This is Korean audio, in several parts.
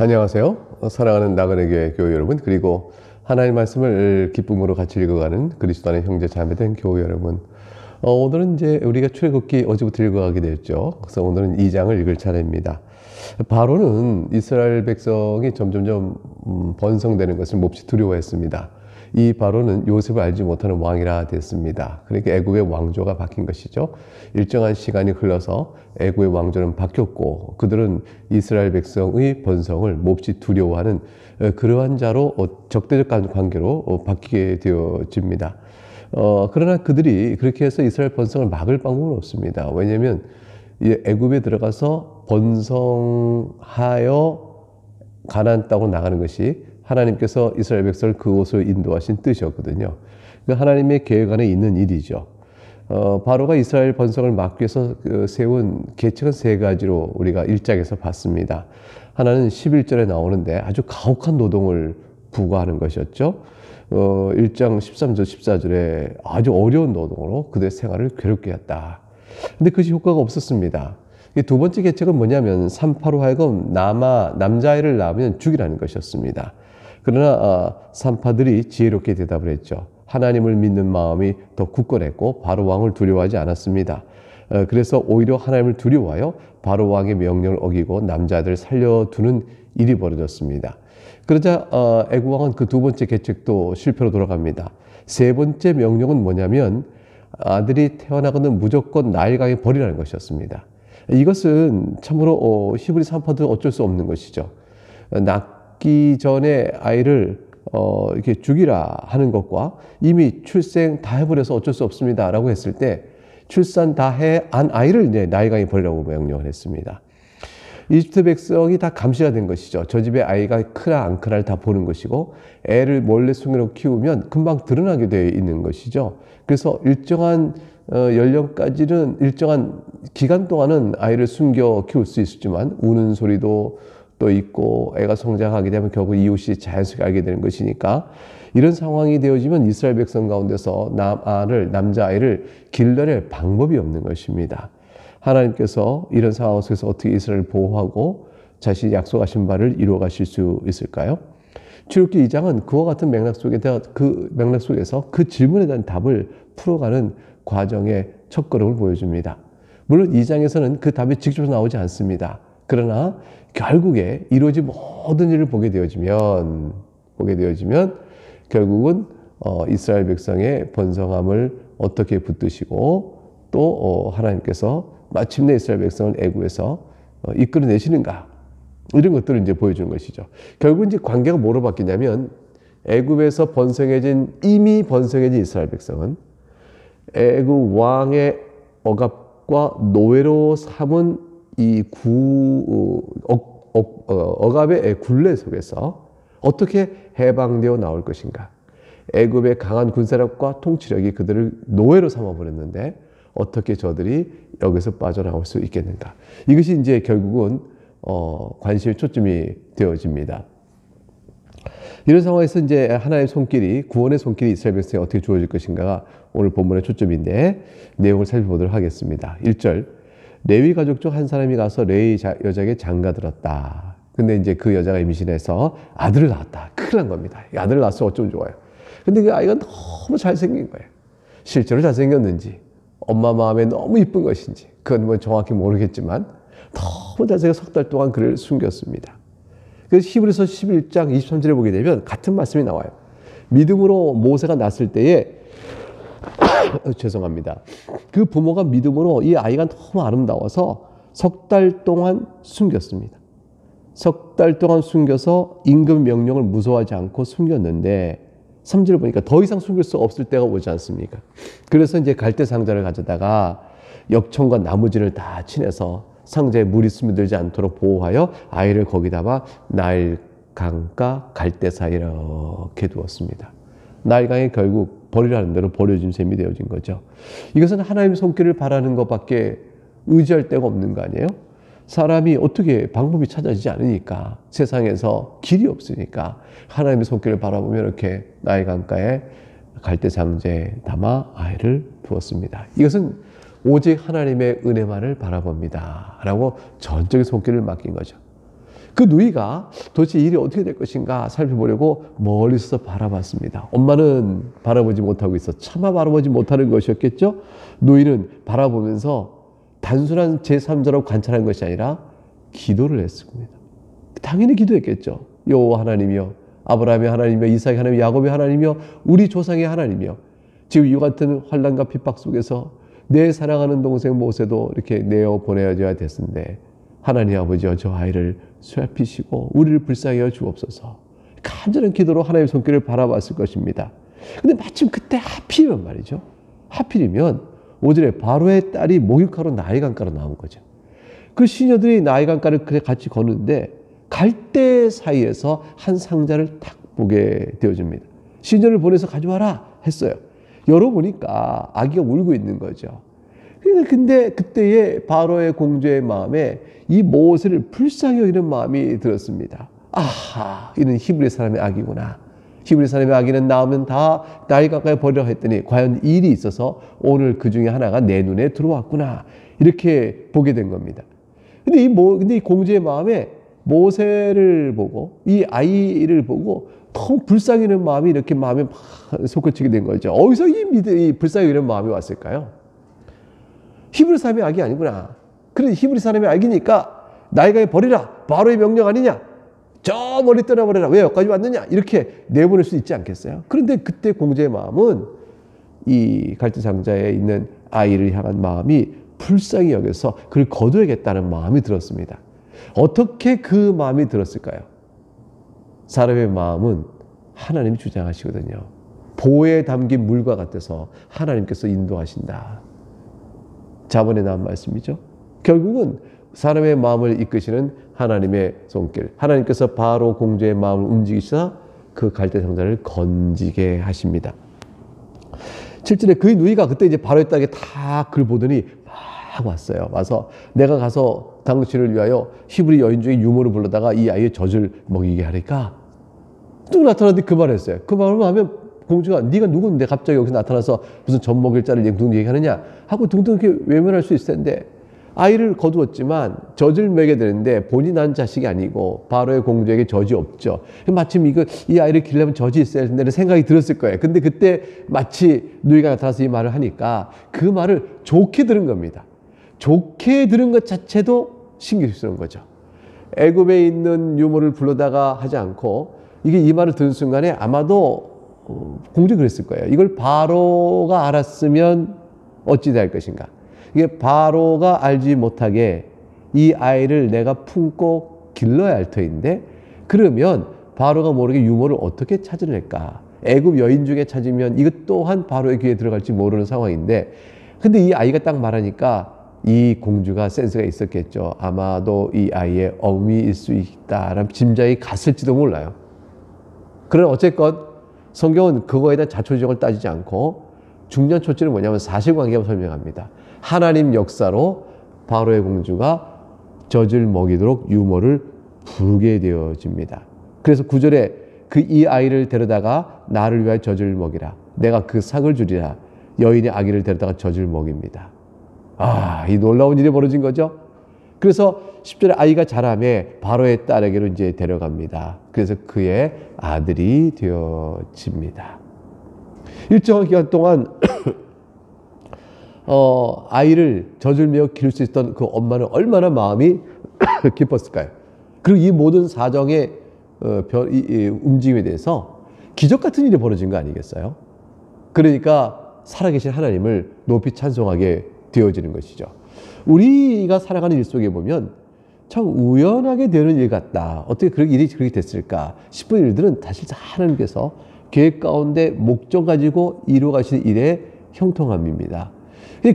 안녕하세요. 사랑하는 나그네 교회 교회 여러분, 그리고 하나님의 말씀을 기쁨으로 같이 읽어가는 그리스도 안의 형제 자매된 교회 여러분. 오늘은 이제 우리가 출애굽기 어제부터 읽어가게 되었죠. 그래서 오늘은 2장을 읽을 차례입니다. 바로는 이스라엘 백성이 점점점 번성되는 것을 몹시 두려워했습니다. 이 바로는 요셉을 알지 못하는 왕이라 됐습니다. 그러니까 애굽의 왕조가 바뀐 것이죠. 일정한 시간이 흘러서 애굽의 왕조는 바뀌었고 그들은 이스라엘 백성의 번성을 몹시 두려워하는 그러한 자로 적대적 관계로 바뀌게 되어집니다. 그러나 그들이 그렇게 해서 이스라엘 번성을 막을 방법은 없습니다. 왜냐하면 애굽에 들어가서 번성하여 가나안 땅으로 나가는 것이 하나님께서 이스라엘 백성을 그곳으로 인도하신 뜻이었거든요. 하나님의 계획 안에 있는 일이죠. 바로가 이스라엘 번성을 막기 위해서 세운 계책은 세 가지로 우리가 1장에서 봤습니다. 하나는 11절에 나오는데 아주 가혹한 노동을 부과하는 것이었죠. 1장 13절 14절에 아주 어려운 노동으로 그들의 생활을 괴롭게 했다. 근데 그것이 효과가 없었습니다. 두 번째 계책은 뭐냐면 산파로 하여금 남자아이를 낳으면 죽이라는 것이었습니다. 그러나 산파들이 지혜롭게 대답을 했죠. 하나님을 믿는 마음이 더 굳건했고 바로 왕을 두려워하지 않았습니다. 그래서 오히려 하나님을 두려워하여 바로 왕의 명령을 어기고 남자들을 살려두는 일이 벌어졌습니다. 그러자 애굽 왕은 그 두 번째 계책도 실패로 돌아갑니다. 세 번째 명령은 뭐냐면 아들이 태어나거든 무조건 나일강에 버리라는 것이었습니다. 이것은 참으로 히브리 산파들은 어쩔 수 없는 것이죠. 낳기 전에 아이를 이렇게 죽이라 하는 것과 이미 출생 다 해버려서 어쩔 수 없습니다라고 했을 때 출산 다 해 안 아이를 이제 나일강에 버리라고 명령을 했습니다. 이집트 백성이 다 감시가 된 것이죠. 저 집에 아이가 크나 안 크나를 다 보는 것이고 애를 몰래 숨겨놓고 키우면 금방 드러나게 되어 있는 것이죠. 그래서 일정한 연령까지는 일정한 기간 동안은 아이를 숨겨 키울 수 있었지만 우는 소리도 또 있고 애가 성장하게 되면 결국 이웃이 자연스럽게 알게 되는 것이니까 이런 상황이 되어지면 이스라엘 백성 가운데서 남자아이를 길러낼 방법이 없는 것입니다. 하나님께서 이런 상황 속에서 어떻게 이스라엘을 보호하고 자신이 약속하신 바를 이루어 가실 수 있을까요? 출애굽기 2장은 그와 같은 맥락 속에서 그 질문에 대한 답을 풀어가는 과정의 첫걸음을 보여줍니다. 물론 2장에서는 그 답이 직접 나오지 않습니다. 그러나 결국에 이루어진 모든 일을 보게 되어지면 결국은 이스라엘 백성의 번성함을 어떻게 붙드시고 또 하나님께서 마침내 이스라엘 백성을 애굽에서 이끌어내시는가, 이런 것들을 이제 보여주는 것이죠. 결국 이제 관계가 뭐로 바뀌냐면 애굽에서 이미 번성해진 이스라엘 백성은 애굽 왕의 억압과 노예로 삼은 이 억압의 굴레 속에서 어떻게 해방되어 나올 것인가. 애굽의 강한 군사력과 통치력이 그들을 노예로 삼아버렸는데 어떻게 저들이 여기서 빠져나올 수 있겠는가. 이것이 이제 결국은 관심의 초점이 되어집니다. 이런 상황에서 이제 하나님의 손길이, 구원의 손길이 이스라엘 백성에 어떻게 주어질 것인가가 오늘 본문의 초점인데 내용을 살펴보도록 하겠습니다. 1절, 레위 가족 중 한 사람이 가서 레위 여자에게 장가들었다. 근데 이제 그 여자가 임신해서 아들을 낳았다. 큰일 난 겁니다. 아들을 낳았으면 어쩌면 좋아요. 근데 그 아이가 너무 잘생긴 거예요. 실제로 잘생겼는지, 엄마 마음에 너무 이쁜 것인지, 그건 뭐 정확히 모르겠지만 너무 잘생겨 석 달 동안 그를 숨겼습니다. 그래서 히브리서 11장 23절에 보게 되면 같은 말씀이 나와요. 믿음으로 모세가 낳았을 때에 죄송합니다. 그 부모가 믿음으로 이 아이가 너무 아름다워서 석 달 동안 숨겼습니다. 석 달 동안 숨겨서 임금 명령을 무서워하지 않고 숨겼는데 3절을 보니까 더 이상 숨길 수 없을 때가 오지 않습니까? 그래서 이제 갈대 상자를 가져다가 역청과 나무진을 다 친해서 상자에 물이 스며들지 않도록 보호하여 아이를 거기다가 나일 강과 갈대 사이에 이렇게 두었습니다. 나일 강이 결국 버리라는 대로 버려진 셈이 되어진 거죠. 이것은 하나님의 손길을 바라는 것밖에 의지할 데가 없는 거 아니에요? 사람이 어떻게 방법이 찾아지지 않으니까, 세상에서 길이 없으니까 하나님의 손길을 바라보며 이렇게 나일 강가에 갈대 상자에 담아 아이를 두었습니다. 이것은 오직 하나님의 은혜만을 바라봅니다 라고 전적인 손길을 맡긴 거죠. 그 누이가 도대체 일이 어떻게 될 것인가 살펴보려고 멀리서 바라봤습니다. 엄마는 바라보지 못하고 있어. 차마 바라보지 못하는 것이었겠죠. 누이는 바라보면서 단순한 제3자로 관찰한 것이 아니라 기도를 했습니다. 당연히 기도했겠죠. 여호와 하나님이여, 아브라함의 하나님이여, 이삭의 하나님이여, 야곱의 하나님이여, 우리 조상의 하나님이여, 지금 이 같은 환난과 핍박 속에서 내 사랑하는 동생 모세도 이렇게 내어 보내줘야 됐는데 하나님 아버지여, 저 아이를 살피시고 우리를 불쌍히 여겨 주옵소서. 간절한 기도로 하나님의 손길을 바라봤을 것입니다. 근데 마침 그때 하필이면 말이죠. 하필이면 오전에 바로의 딸이 목욕하러 나일강가로 나온 거죠. 그 시녀들이 나일강가를 같이 걷는데 갈대 사이에서 한 상자를 딱 보게 되어집니다. 시녀를 보내서 가져와라 했어요. 열어보니까 아기가 울고 있는 거죠. 근데 그때의 바로의 공주의 마음에 이 모세를 불쌍히 여기는 마음이 들었습니다. 아하, 이는 히브리 사람의 아기구나. 히브리 사람의 아기는 낳으면 다 나일강가에 버리라 했더니 과연 일이 있어서 오늘 그 중에 하나가 내 눈에 들어왔구나. 이렇게 보게 된 겁니다. 근데 이 공주의 마음에 모세를 보고 이 아이를 보고 너무 불쌍히 여기는 마음이 이렇게 마음에 막 솟구치게 된 거죠. 어디서 이 불쌍히 여기는 마음이 왔을까요? 히브리 사람의 아기 아니구나. 그래, 히브리 사람의 아기니까 나일강에 버리라. 바로의 명령 아니냐. 저 멀리 떠나버려라. 왜 여기까지 왔느냐. 이렇게 내보낼 수 있지 않겠어요? 그런데 그때 공주의 마음은 이 갈대 상자에 있는 아이를 향한 마음이 불쌍히 여겨서 그를 거둬야겠다는 마음이 들었습니다. 어떻게 그 마음이 들었을까요? 사람의 마음은 하나님이 주장하시거든요. 보에 담긴 물과 같아서 하나님께서 인도하신다. 자본에 나온 말씀이죠. 결국은 사람의 마음을 이끄시는 하나님의 손길, 하나님께서 바로 공주의 마음을 움직이시사 그 갈대 상자를 건지게 하십니다. 7절에 그의 누이가 그때 이제 바로의 딸에게 다 그걸 보더니 막 왔어요. 와서 내가 가서 당신을 위하여 히브리 여인 중에 유모를 불러다가 이 아이의 젖을 먹이게 하니까 뚝 나타났는데 그 말을 했어요. 그 말을 하면 공주가 네가 누군데 갑자기 여기서 나타나서 무슨 젖 먹일 자를 둥둥 얘기하느냐 하고 둥둥 이렇게 외면할 수 있을 텐데 아이를 거두었지만 젖을 먹여야 되는데 본인이 낳은 자식이 아니고 바로의 공주에게 젖이 없죠. 마침 이 아이를 기르려면 젖이 있어야 된다는 생각이 들었을 거예요. 근데 그때 마치 누이가 나타나서 이 말을 하니까 그 말을 좋게 들은 겁니다. 좋게 들은 것 자체도 신기스러운 거죠. 애굽에 있는 유모를 불러다가 하지 않고 이게 이 말을 들은 순간에 아마도 공주가 그랬을 거예요. 이걸 바로가 알았으면 어찌 될 것인가. 이게 바로가 알지 못하게 이 아이를 내가 품고 길러야 할 터인데 그러면 바로가 모르게 유모를 어떻게 찾아낼까. 애굽 여인 중에 찾으면 이것 또한 바로의 귀에 들어갈지 모르는 상황인데 근데 이 아이가 딱 말하니까 이 공주가 센스가 있었겠죠. 아마도 이 아이의 어미일 수 있다라는 짐작이 갔을지도 몰라요. 그러나 어쨌건 성경은 그거에 대한 자초지종을 따지지 않고 중요한 초점은 뭐냐면 사실관계를 설명합니다. 하나님 역사로 바로의 공주가 젖을 먹이도록 유모를 부르게 되어집니다. 그래서 9절에 이 아이를 데려다가 나를 위하여 젖을 먹이라. 내가 그 상을 주리라. 여인이 아기를 데려다가 젖을 먹입니다. 이 놀라운 일이 벌어진 거죠. 그래서 10절에 아이가 자라매 바로의 딸에게로 이제 데려갑니다. 그래서 그의 아들이 되어집니다. 일정한 기간 동안 아이를 젖을 메어 기를 수 있던 그 엄마는 얼마나 마음이 기뻤을까요? 그리고 이 모든 사정의 움직임에 대해서 기적 같은 일이 벌어진 거 아니겠어요? 그러니까 살아계신 하나님을 높이 찬송하게 되어지는 것이죠. 우리가 살아가는 일 속에 보면 참 우연하게 되는 일 같다. 어떻게 그런 일이 그렇게 됐을까 싶은 일들은 사실 하나님께서 계획 가운데 목적 가지고 이루어가시는 일의 형통함입니다.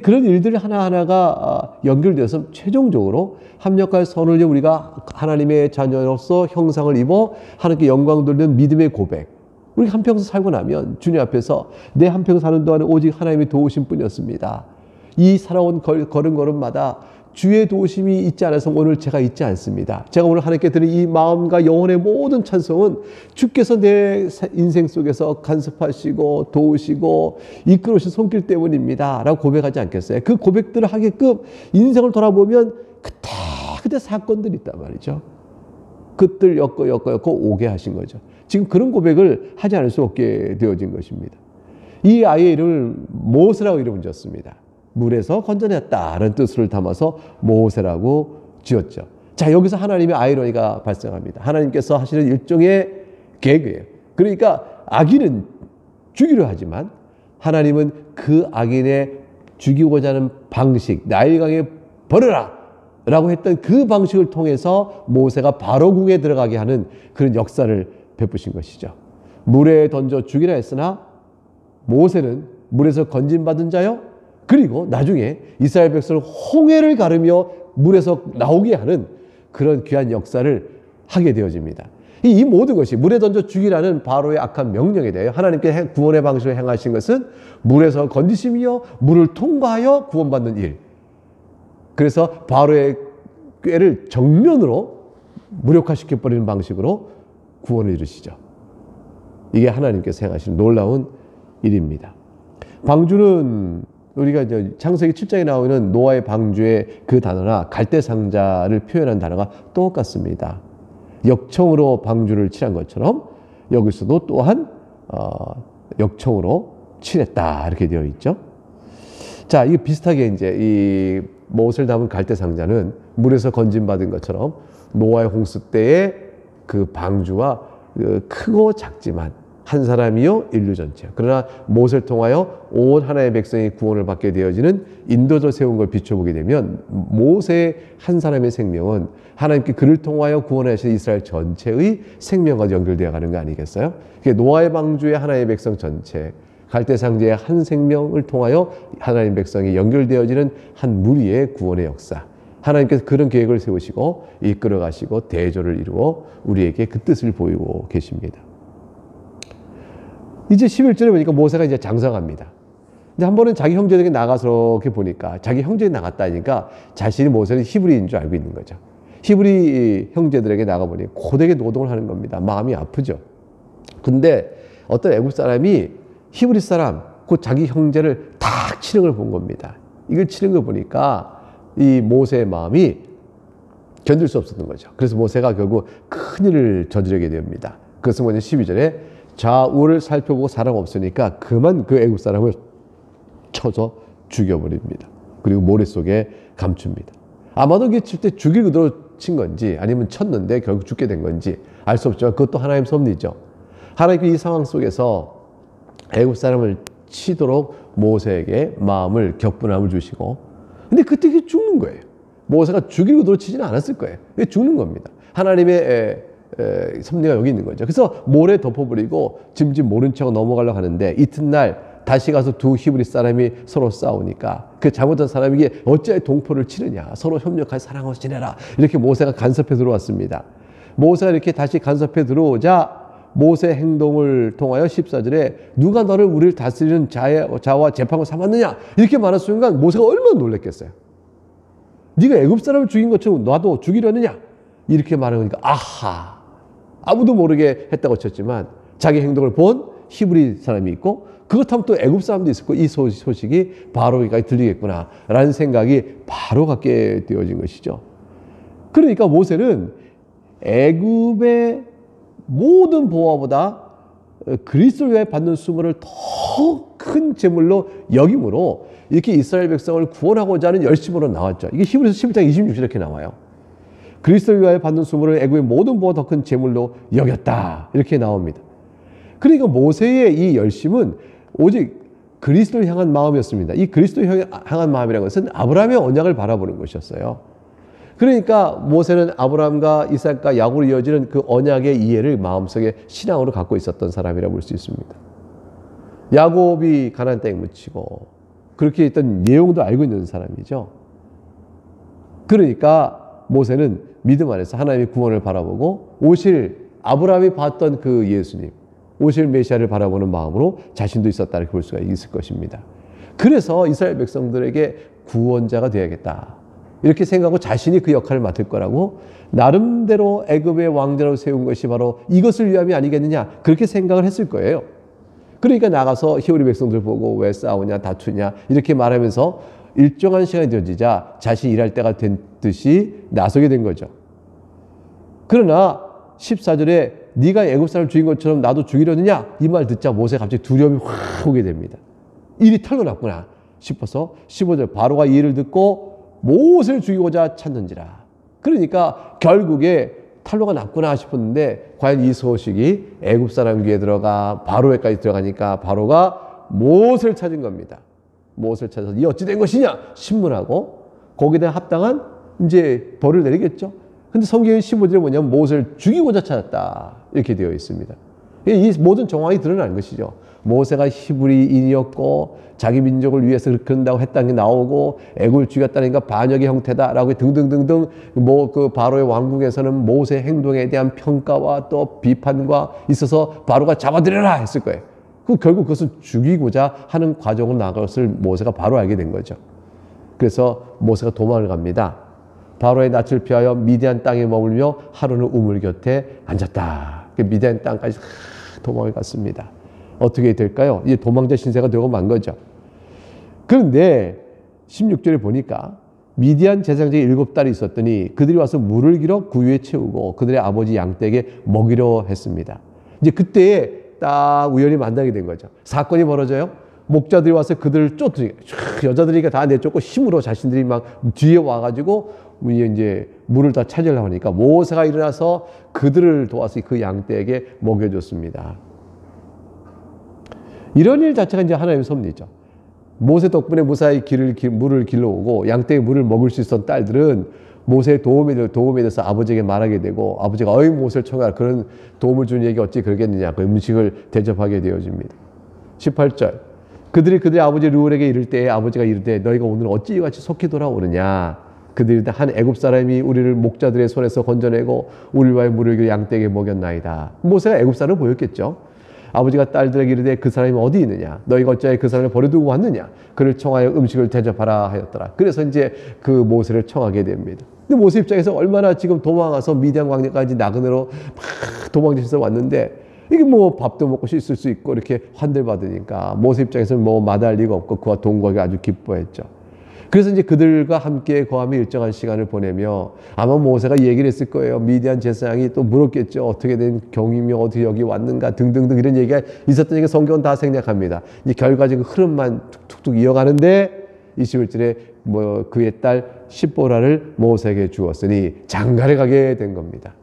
그런 일들 하나하나가 연결되어서 최종적으로 합력할 선을 우리가 하나님의 자녀로서 형상을 입어 하나님께 영광 돌리는 믿음의 고백. 우리 한평생 살고 나면 주님 앞에서 내 한평생 사는 동안에 오직 하나님의 도우심 뿐이었습니다. 이 살아온 걸음걸음마다 주의 도우심이 있지 않아서 오늘 제가 있지 않습니다. 제가 오늘 하나님께 드린 이 마음과 영혼의 모든 찬송은 주께서 내 인생 속에서 간섭하시고 도우시고 이끌어오신 손길 때문입니다 라고 고백하지 않겠어요? 그 고백들을 하게끔 인생을 돌아보면 그때 사건들이 있단 말이죠. 그 뜰 엮어 오게 하신 거죠. 지금 그런 고백을 하지 않을 수 없게 되어진 것입니다. 이 아이의 이름을 모세라고 이름을 지었습니다. 물에서 건져냈다는 뜻을 담아서 모세라고 지었죠. 자, 여기서 하나님의 아이러니가 발생합니다. 하나님께서 하시는 일종의 계획이에요. 그러니까 악인은 죽이려 하지만 하나님은 그 악인의 죽이고자 하는 방식, 나일 강에 버려라 라고 했던 그 방식을 통해서 모세가 바로궁에 들어가게 하는 그런 역사를 베푸신 것이죠. 물에 던져 죽이라 했으나 모세는 물에서 건진받은 자요. 그리고 나중에 이스라엘 백성을 홍해를 가르며 물에서 나오게 하는 그런 귀한 역사를 하게 되어집니다. 이 모든 것이 물에 던져 죽이라는 바로의 악한 명령에 대해 하나님께 구원의 방식을 행하신 것은 물에서 건지심이요 물을 통과하여 구원받는 일. 그래서 바로의 꾀를 정면으로 무력화시켜버리는 방식으로 구원을 이루시죠. 이게 하나님께서 행하시는 놀라운 일입니다. 방주는 우리가 이제 창세기 7장에 나오는 노아의 방주의 그 단어나 갈대상자를 표현한 단어가 똑같습니다. 역청으로 방주를 칠한 것처럼 여기서도 또한 역청으로 칠했다 이렇게 되어 있죠. 자, 이게 비슷하게 이제 이 못을 담은 갈대상자는 물에서 건진받은 것처럼 노아의 홍수 때의 그 방주와 크고 작지만 한 사람이요 인류 전체. 그러나 못을 통하여 온 하나의 백성이 구원을 받게 되어지는 인도저 세운 걸 비춰보게 되면 못의 한 사람의 생명은 하나님께 그를 통하여 구원하신 이스라엘 전체의 생명과 연결되어 가는 거 아니겠어요? 노아의 방주의 하나의 백성 전체, 갈대상자의 한 생명을 통하여 하나님 백성이 연결되어지는 한 무리의 구원의 역사. 하나님께서 그런 계획을 세우시고 이끌어 가시고 대조를 이루어 우리에게 그 뜻을 보이고 계십니다. 이제 11절에 보니까 모세가 이제 장성합니다. 근데 한 번은 자기 형제들에게 나가서 이렇게 보니까 자기 형제들이 나갔다니까 자신이 모세는 히브리인 줄 알고 있는 거죠. 히브리 형제들에게 나가보니 고되게 노동을 하는 겁니다. 마음이 아프죠. 근데 어떤 애굽 사람이 히브리 사람, 그 자기 형제를 탁 치는 걸 본 겁니다. 이걸 치는 걸 보니까 이 모세의 마음이 견딜 수 없었던 거죠. 그래서 모세가 결국 큰일을 저지르게 됩니다. 그것은 뭐냐 12절에 좌우를 살펴보고 사람 없으니까 그만 그 애굽 사람을 쳐서 죽여버립니다. 그리고 모래 속에 감춥니다. 아마도 이게 칠 때 죽일 의도로 친 건지 아니면 쳤는데 결국 죽게 된 건지 알 수 없지만 그것도 하나님 섭리죠. 하나님께 이 상황 속에서 애굽 사람을 치도록 모세에게 마음을 격분함을 주시고 근데 그때 그게 죽는 거예요. 모세가 죽일 의도로 치지는 않았을 거예요. 그게 죽는 겁니다. 하나님의 섭리가 여기 있는 거죠. 그래서 모래 덮어버리고 짐짓 모른 척 넘어가려고 하는데 이튿날 다시 가서 두 히브리 사람이 서로 싸우니까 그 잘못한 사람에게 어찌하여 동포를 치느냐 서로 협력하여 사랑하고 지내라 이렇게 모세가 간섭해 들어왔습니다. 모세가 이렇게 다시 간섭해 들어오자 모세 행동을 통하여 14절에 누가 너를 우리를 다스리는 자와 재판을 삼았느냐 이렇게 말한 순간 모세가 얼마나 놀랐겠어요. 네가 애굽 사람을 죽인 것처럼 나도 죽이려느냐 이렇게 말하니까 아하 아무도 모르게 했다고 쳤지만 자기 행동을 본 히브리 사람이 있고 그렇다면 또 애굽 사람도 있을 거고 이 소식이 바로에게까지 들리겠구나 라는 생각이 바로 갖게 되어진 것이죠. 그러니까 모세는 애굽의 모든 보화보다 그리스도를 위하여 받는 수모를 더 큰 제물로 여김으로 이렇게 이스라엘 백성을 구원하고자 하는 열심으로 나왔죠. 이게 히브리서 11장 26절 이렇게 나와요. 그리스도를 위하여 받는 수모를 애굽의 모든 보화 더 큰 제물로 여겼다 이렇게 나옵니다. 그러니까 모세의 이 열심은 오직 그리스도를 향한 마음이었습니다. 이 그리스도를 향한 마음이라는 것은 아브라함의 언약을 바라보는 것이었어요. 그러니까 모세는 아브라함과 이삭과 야곱으로 이어지는 그 언약의 이해를 마음속에 신앙으로 갖고 있었던 사람이라고 볼 수 있습니다. 야곱이 가나안 땅에 묻히고 그렇게 있던 내용도 알고 있는 사람이죠. 그러니까 모세는 믿음 안에서 하나님의 구원을 바라보고 오실 아브라함이 봤던 그 예수님 오실 메시아를 바라보는 마음으로 자신도 있었다 이렇게 볼 수가 있을 것입니다. 그래서 이스라엘 백성들에게 구원자가 되어야겠다 이렇게 생각하고 자신이 그 역할을 맡을 거라고 나름대로 애굽의 왕자로 세운 것이 바로 이것을 위함이 아니겠느냐 그렇게 생각을 했을 거예요. 그러니까 나가서 히브리 백성들 보고 왜 싸우냐 다투냐 이렇게 말하면서 일정한 시간이 되어지자 자신이 일할 때가 된 듯이 나서게 된 거죠. 그러나 14절에 네가 애굽 사람을 죽인 것처럼 나도 죽이려느냐 이 말 듣자 모세가 갑자기 두려움이 확 오게 됩니다. 일이 털로 났구나 싶어서 15절 바로가 이 일을 듣고 모세를 죽이고자 찾는지라. 그러니까 결국에 탈로가 났구나 싶었는데 과연 이 소식이 애굽 사람 귀에 들어가 바로에까지 들어가니까 바로가 모세를 찾은 겁니다. 모세를 찾아서 이 어찌 된 것이냐 신문하고 거기에 대한 합당한 이제 벌을 내리겠죠. 근데 성경의 15절에 뭐냐면 모세를 죽이고자 찾았다 이렇게 되어 있습니다. 이 모든 정황이 드러나는 것이죠. 모세가 히브리인이었고 자기 민족을 위해서 그런다고 했다는 게 나오고 애굽을 죽였다니까 반역의 형태다라고 등등등등 뭐 그 바로의 왕궁에서는 모세 행동에 대한 평가와 또 비판과 있어서 바로가 잡아들여라 했을 거예요. 그 결국 그것을 죽이고자 하는 과정을 나간 것을 모세가 바로 알게 된 거죠. 그래서 모세가 도망을 갑니다. 바로의 낯을 피하여 미디안 땅에 머물며 하루는 우물 곁에 앉았다. 미디안 땅까지 도망을 갔습니다. 어떻게 될까요? 이제 도망자 신세가 되고 만 거죠. 그런데 16절에 보니까 미디안 제사장들이 7달이 있었더니 그들이 와서 물을 길어 구유에 채우고 그들의 아버지 양떼에게 먹이려 했습니다. 이제 그때에 딱 우연히 만나게 된 거죠. 사건이 벌어져요. 목자들이 와서 그들을 쫓더니 여자들이니까 다 내쫓고 힘으로 자신들이 막 뒤에 와가지고 이제 물을 다 찾으려고 하니까 모세가 일어나서 그들을 도와서 그 양떼에게 먹여줬습니다. 이런 일 자체가 이제 하나님의 섭리죠. 모세 덕분에 무사히 물을 길러오고 양떼의 물을 먹을 수 있었던 딸들은 모세의 도움에 대해서 아버지에게 말하게 되고 아버지가 어이 모세를 청하라 그런 도움을 주는 얘기 어찌 그러겠느냐 그 음식을 대접하게 되어집니다. 18절 그들이 그들의 아버지 르울에게 이를 때에 아버지가 이르되 너희가 오늘 어찌 이같이 속히 돌아오느냐 그들이 한 애굽 사람이 우리를 목자들의 손에서 건져내고 우리와의 물을 길어 양떼에게 먹였나이다. 모세가 애굽 사람을 보였겠죠. 아버지가 딸들에게 이르되 그 사람이 어디 있느냐 너희가 어찌하여 그 사람을 버려두고 왔느냐 그를 청하여 음식을 대접하라 하였더라. 그래서 이제 그 모세를 청하게 됩니다. 근데 모세 입장에서 얼마나 지금 도망가서 미디안 광야까지 나그네로 막 도망쳐서 왔는데 이게 뭐 밥도 먹고 씻을 수 있고 이렇게 환대받으니까 모세 입장에서는 뭐 마다할 리가 없고 그와 동거하기 아주 기뻐했죠. 그래서 이제 그들과 함께 거하며 일정한 시간을 보내며 아마 모세가 얘기를 했을 거예요. 미디안 제사장이 또 물었겠죠. 어떻게 된 경위며 어떻게 여기 왔는가 등등등 이런 얘기가 있었던 게 성경은 다 생략합니다. 이제 결과적인 흐름만 툭툭툭 이어가는데 21절에 뭐 그의 딸 십보라를 모세에게 주었으니 장가를 가게 된 겁니다.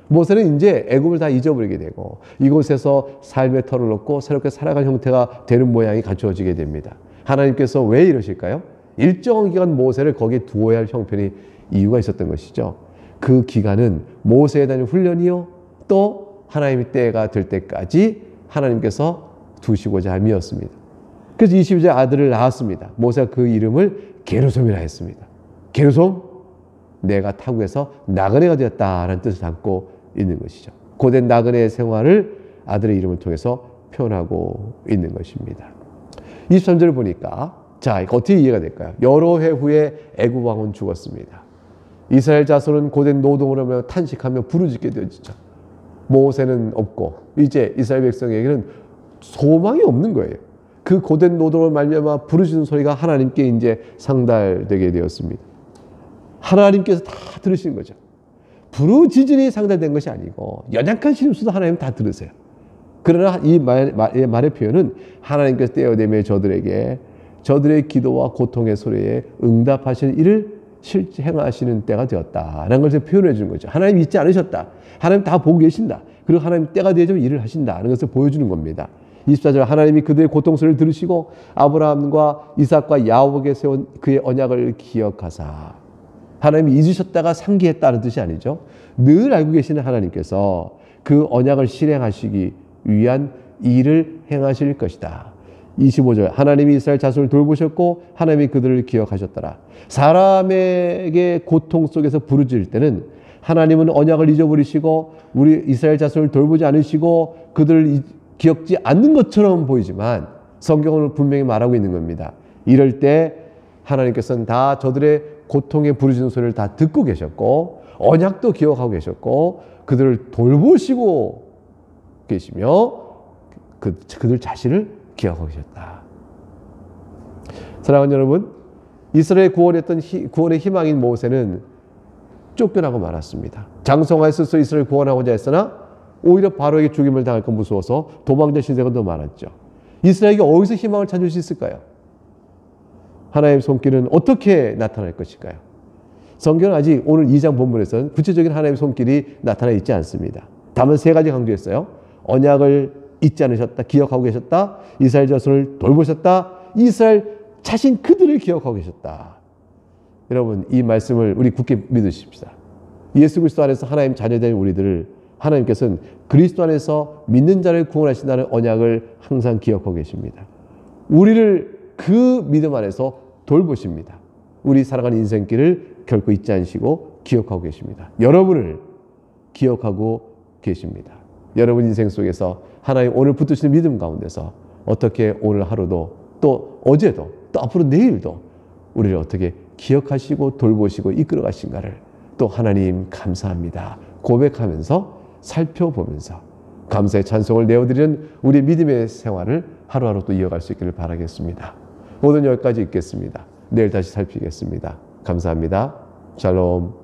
모세는 이제 애굽을 다 잊어버리게 되고 이곳에서 삶의 터를 놓고 새롭게 살아갈 형태가 되는 모양이 갖추어지게 됩니다. 하나님께서 왜 이러실까요? 일정한 기간 모세를 거기에 두어야 할 형편이 이유가 있었던 것이죠. 그 기간은 모세에 대한 훈련이요 또 하나님의 때가 될 때까지 하나님께서 두시고자 함이었습니다. 그래서 22절 아들을 낳았습니다. 모세가 그 이름을 게르솜이라 했습니다. 게르솜 내가 타국에서 나그네가 되었다라는 뜻을 담고 있는 것이죠. 고된 나그네의 생활을 아들의 이름을 통해서 표현하고 있는 것입니다. 23절을 보니까 자, 어떻게 이해가 될까요? 여러 해 후에 애굽 왕은 죽었습니다. 이스라엘 자손은 고된 노동을 하며 탄식하며 부르짖게 되어지죠. 모세는 없고 이제 이스라엘 백성에게는 소망이 없는 거예요. 그 고된 노동을 말미암아 부르짖는 소리가 하나님께 이제 상달되게 되었습니다. 하나님께서 다 들으시는 거죠. 부르짖으니 상달된 것이 아니고 연약한 신음소도 하나님 다 들으세요. 그러나 이 말의 표현은 하나님께서 떼어내며 저들의 기도와 고통의 소리에 응답하시는 일을 실제 행하시는 때가 되었다라는 것을 표현해 주는 거죠. 하나님 잊지 않으셨다. 하나님 다 보고 계신다. 그리고 하나님 때가 되어지면 일을 하신다는 것을 보여주는 겁니다. 24절 하나님이 그들의 고통 소리를 들으시고 아브라함과 이삭과 야곱에게 세운 그의 언약을 기억하사 하나님이 잊으셨다가 상기했다는 뜻이 아니죠. 늘 알고 계시는 하나님께서 그 언약을 실행하시기 위한 일을 행하실 것이다. 25절 하나님이 이스라엘 자손을 돌보셨고 하나님이 그들을 기억하셨더라. 사람에게 고통 속에서 부르짖을 때는 하나님은 언약을 잊어버리시고 우리 이스라엘 자손을 돌보지 않으시고 그들을 기억지 않는 것처럼 보이지만 성경은 분명히 말하고 있는 겁니다. 이럴 때 하나님께서는 다 저들의 고통에 부르짖는 소리를 다 듣고 계셨고 언약도 기억하고 계셨고 그들을 돌보시고 계시며 그들 자신을 기억하고 계셨다. 사랑하는 여러분, 이스라엘 구원의 희망인 모세는 쫓겨나고 말았습니다. 장성하에 스스로 이스라엘을 구원하고자 했으나 오히려 바로에게 죽임을 당할 것 무서워서 도망자 신세가 더 많았죠. 이스라엘에게 어디서 희망을 찾을 수 있을까요? 하나님의 손길은 어떻게 나타날 것일까요? 성경은 아직 오늘 2장 본문에서는 구체적인 하나님의 손길이 나타나 있지 않습니다. 다만 세 가지 강조했어요. 언약을 잊지 않으셨다. 기억하고 계셨다. 이스라엘 자손을 돌보셨다. 이스라엘 자신 그들을 기억하고 계셨다. 여러분, 이 말씀을 우리 굳게 믿으십시다. 예수 그리스도 안에서 하나님 자녀된 우리들을 하나님께서는 그리스도 안에서 믿는 자를 구원하신다는 언약을 항상 기억하고 계십니다. 우리를 그 믿음 안에서 돌보십니다. 우리 살아가는 인생길을 결코 잊지 않으시고 기억하고 계십니다. 여러분을 기억하고 계십니다. 여러분 인생 속에서 하나님 오늘 붙드시는 믿음 가운데서 어떻게 오늘 하루도 또 어제도 또 앞으로 내일도 우리를 어떻게 기억하시고 돌보시고 이끌어 가신가를 또 하나님 감사합니다 고백하면서 살펴보면서 감사의 찬송을 내어드리는 우리 믿음의 생활을 하루하루 또 이어갈 수 있기를 바라겠습니다. 오늘 여기까지 읽겠습니다. 내일 다시 살피겠습니다. 감사합니다. 샬롬.